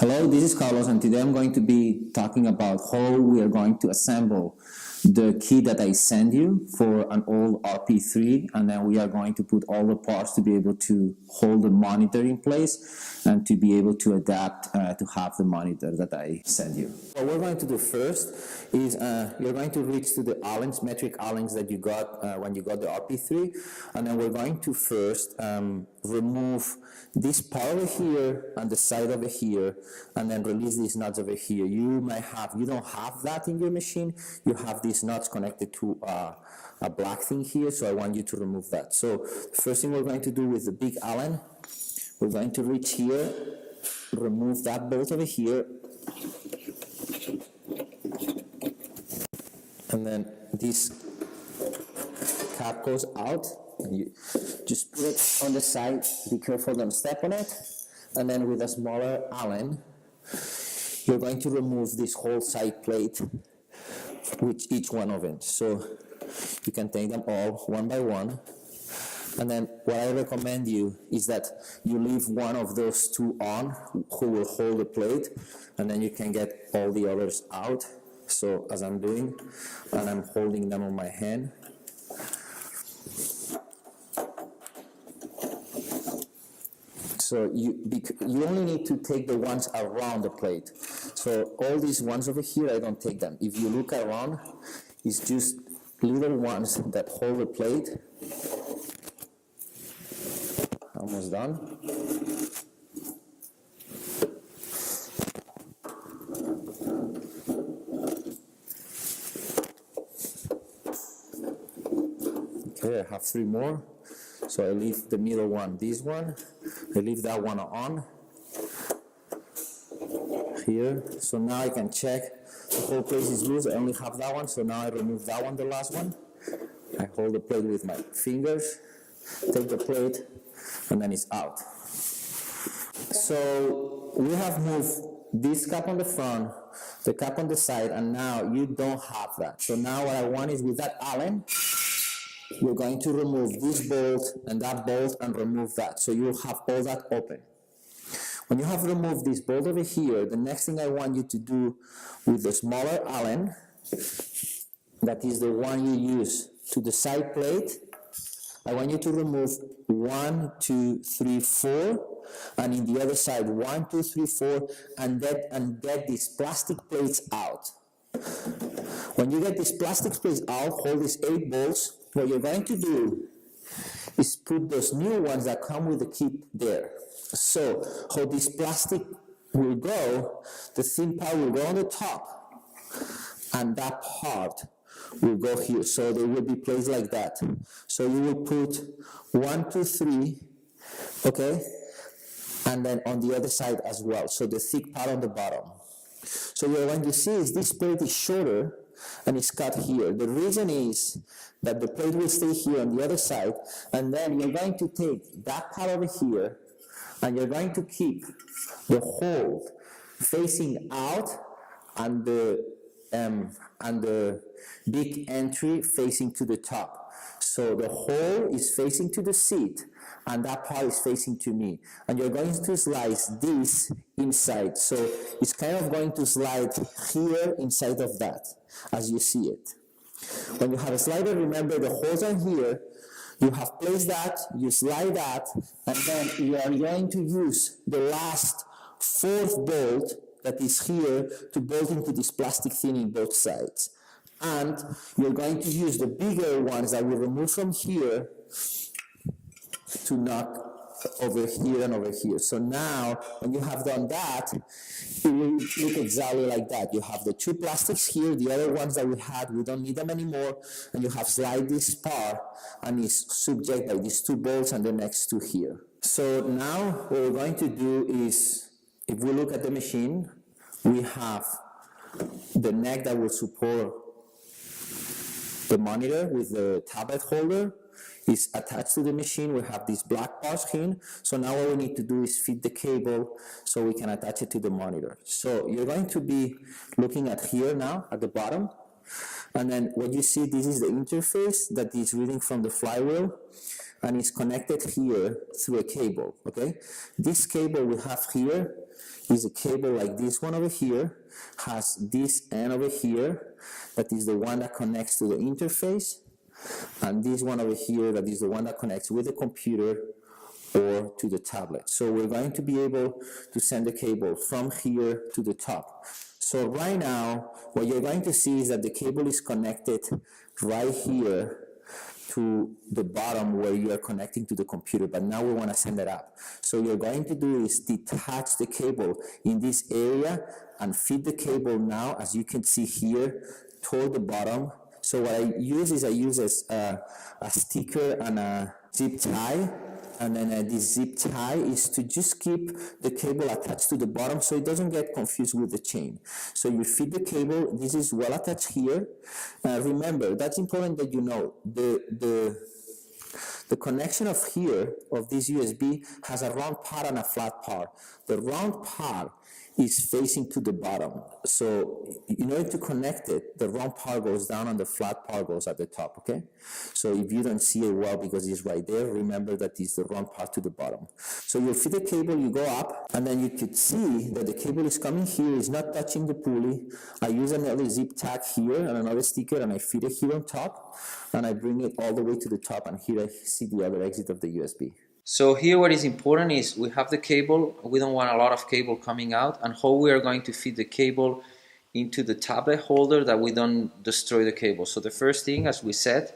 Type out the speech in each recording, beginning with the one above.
Hello, this is Carlos, and today I'm going to be talking about how we are going to assemble the kit that I send you for an old RP3, and then we are going to put all the parts to be able to hold the monitor in place and to be able to adapt to have the monitor that I send you. What we're going to do first is you're going to reach to the Allens, metric Allens that you got when you got the RP3, and then we're going to first remove this part over here and the side over here, and then release these nuts over here. You don't have that in your machine. You have these nuts connected to a black thing here, so I want you to remove that. So the first thing we're going to do with the big Allen, we're going to reach here, remove that bolt over here, and then this cap goes out. And you just put it on the side, be careful, don't step on it, and then with a smaller Allen, you're going to remove this whole side plate with each one of them. So you can take them all one by one, and then what I recommend you is that you leave one of those two on who will hold the plate, and then you can get all the others out. So as I'm doing, and I'm holding them on my hand. So you only need to take the ones around the plate. So all these ones over here, I don't take them. If you look around, it's just little ones that hold the plate. Almost done. Okay, I have 3 more. So I leave the middle one, this one. I leave that one on here. So now I can check the whole place is loose. I only have that one, so now I remove that one, the last one. I hold the plate with my fingers, take the plate, and then it's out. So we have moved this cap on the front, the cap on the side, and now you don't have that. So now what I want is with that Allen, we're going to remove this bolt and remove that. So you'll have all that open. When you have removed this bolt over here, the next thing I want you to do with the smaller Allen, that is the one you use to the side plate, I want you to remove 1, 2, 3, 4, and in the other side 1, 2, 3, 4, and get these plastic plates out. When you get these plastic plates out, hold these 8 bolts. What you're going to do is put those new ones that come with the kit there. So how this plastic will go, the thin part will go on the top, and that part will go here. So they will be placed like that. So you will put 1, 2, 3, okay, and then on the other side as well. So the thick part on the bottom. So what you're going to see is this plate is shorter and it's cut here. The reason is that the plate will stay here on the other side, and then you're going to take that part over here and you're going to keep the hole facing out and the big entry facing to the top. So the hole is facing to the seat and that part is facing to me. And you're going to slice this inside. So it's kind of going to slide here inside of that as you see it. When you have a slider, remember the holes are here. You have placed that, you slide that, and then you are going to use the last 4th bolt that is here to bolt into this plastic thinning both sides. And you're going to use the bigger ones that we remove from here to knock over here and over here. So now, when you have done that, it will look exactly like that. You have the 2 plastics here, the other ones that we had, we don't need them anymore, and you have slide this part, and it's subject by these 2 bolts and the next 2 here. So now, what we're going to do is, if we look at the machine, we have the neck that will support the monitor with the tablet holder. Is attached to the machine. We have these black parts here. So now what we need to do is fit the cable so we can attach it to the monitor. So you're going to be looking at here now at the bottom, And then what you see, this is the interface that is reading from the flywheel, and it's connected here through a cable, okay? This cable we have here is a cable like this one over here, has this end over here, that is the one that connects to the interface, and this one over here, that is the one that connects with the computer or to the tablet. So we're going to be able to send the cable from here to the top. So right now, what you're going to see is that the cable is connected right here to the bottom where you are connecting to the computer, but now we want to send it up. So what you're going to do is detach the cable in this area and feed the cable now, as you can see here, toward the bottom. So what I use is a sticker and a zip tie. And then this zip tie is to just keep the cable attached to the bottom so it doesn't get confused with the chain. So you feed the cable, this is well attached here. Remember, that's important that you know, the connection of here, of this USB, has a round part and a flat part. The round part is facing to the bottom. So in order to connect it, the round part goes down and the flat part goes at the top, okay? So if you don't see it well because it's right there, remember that it's the round part to the bottom. So you feed the cable, you go up, and then you could see that the cable is coming here, it's not touching the pulley. I use another zip tag here and another sticker, and I feed it here on top, and I bring it all the way to the top, and here I see the other exit of the USB. So here what is important is we have the cable, we don't want a lot of cable coming out, and how we are going to feed the cable into the tablet holder that we don't destroy the cable. So the first thing, as we said,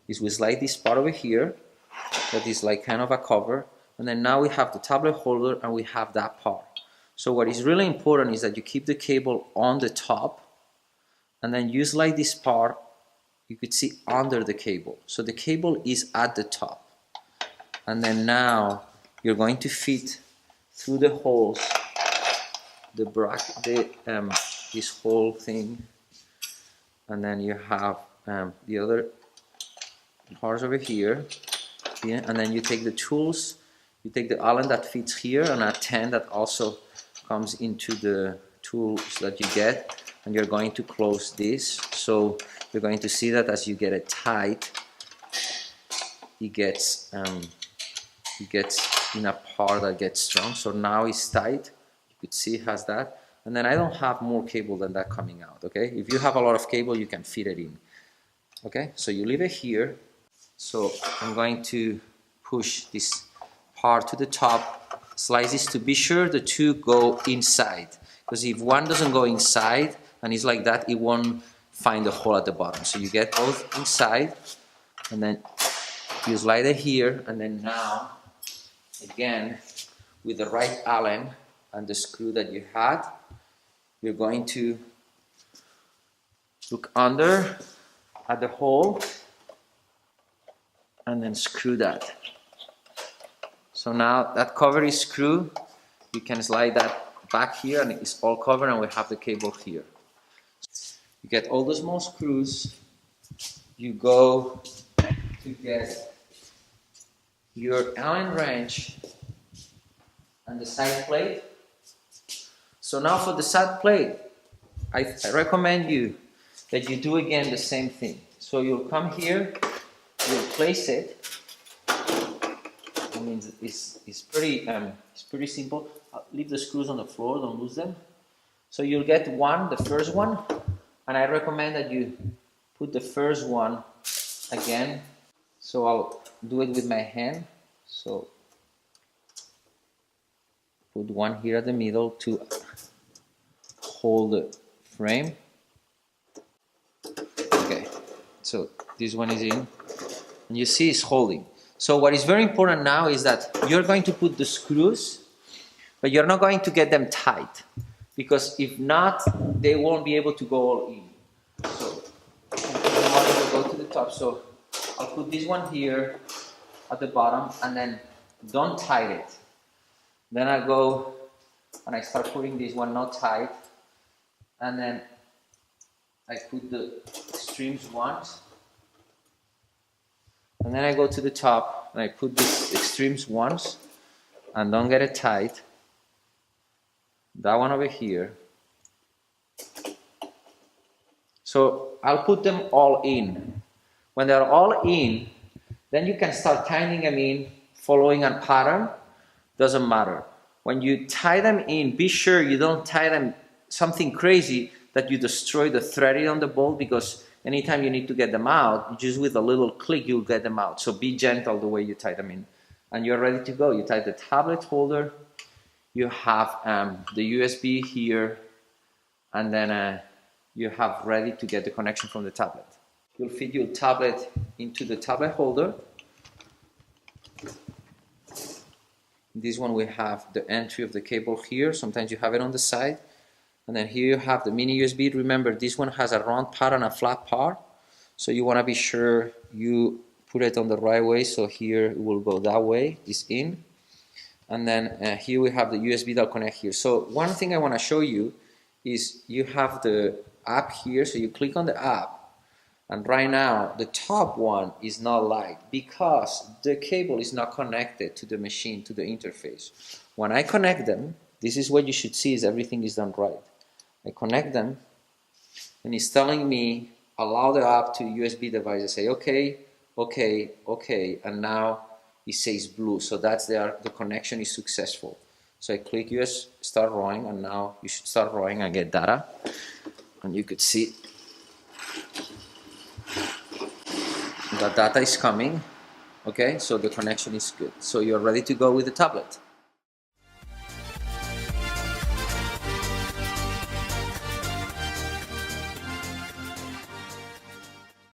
is we slide this part over here, that is like kind of a cover, and then now we have the tablet holder and we have that part. So what is really important is that you keep the cable on the top, and then you slide this part, you could see under the cable. So the cable is at the top. And then now you're going to fit through the holes the bracket, this whole thing, and then you have the other parts over here, and then you take the tools, you take the Allen that fits here and a 10 that also comes into the tools that you get, and you're going to close this. So you're going to see that as you get it tight, it gets in a part that gets strong. So now it's tight, you could see it has that, and then I don't have more cable than that coming out, okay? If you have a lot of cable, you can fit it in, okay? So you leave it here. So I'm going to push this part to the top, slice this to be sure the two go inside, because if one doesn't go inside and it's like that, it won't find the hole at the bottom. So you get both inside, and then you slide it here, and then now again, with the right Allen and the screw that you had, you're going to look under at the hole and then screw that. So now that cover is screwed, you can slide that back here and it's all covered, and we have the cable here. You get all the small screws, you go to get your Allen wrench and the side plate. So now for the side plate, I recommend you that you do again the same thing. So you'll come here, you'll place it. I mean, it's pretty simple. I'll leave the screws on the floor, don't lose them. So you'll get one, the first one, and I recommend that you put the first one again. So I'll do it with my hand. So put one here at the middle to hold the frame. Okay, so this one is in, and you see it's holding. So what is very important now is that you're going to put the screws, but you're not going to get them tight, because if not, they won't be able to go all in. So you want to go to the top. So I'll put this one here at the bottom, and then don't tight it. Then I go and I start putting this one not tight, and then I put the extremes ones, and then I go to the top and I put the extremes ones, and don't get it tight. That one over here. So I'll put them all in. When they're all in, then you can start tying them in, following a pattern. Doesn't matter. When you tie them in, be sure you don't tie them something crazy that you destroy the threading on the bolt, because anytime you need to get them out, just with a little click, you'll get them out. So be gentle the way you tie them in. And you're ready to go. You tie the tablet holder, you have the USB here, and then you have ready to get the connection from the tablet. You'll fit your tablet into the tablet holder. This one we have the entry of the cable here. Sometimes you have it on the side. And then here you have the mini USB. Remember, this one has a round part and a flat part. So you want to be sure you put it on the right way. So here it will go that way, this in. And then here we have the USB that will connect here. So one thing I want to show you is you have the app here. So you click on the app. And right now, the top one is not light because the cable is not connected to the machine, to the interface. When I connect them, this is what you should see, is everything is done right. I connect them, and it's telling me, allow the app to USB device. I say, okay, okay, okay, and now it says blue, so that's the connection is successful. So I click US, start rowing, and now you should start rowing and get data. And you could see the data is coming. Okay, so the connection is good. So you're ready to go with the tablet.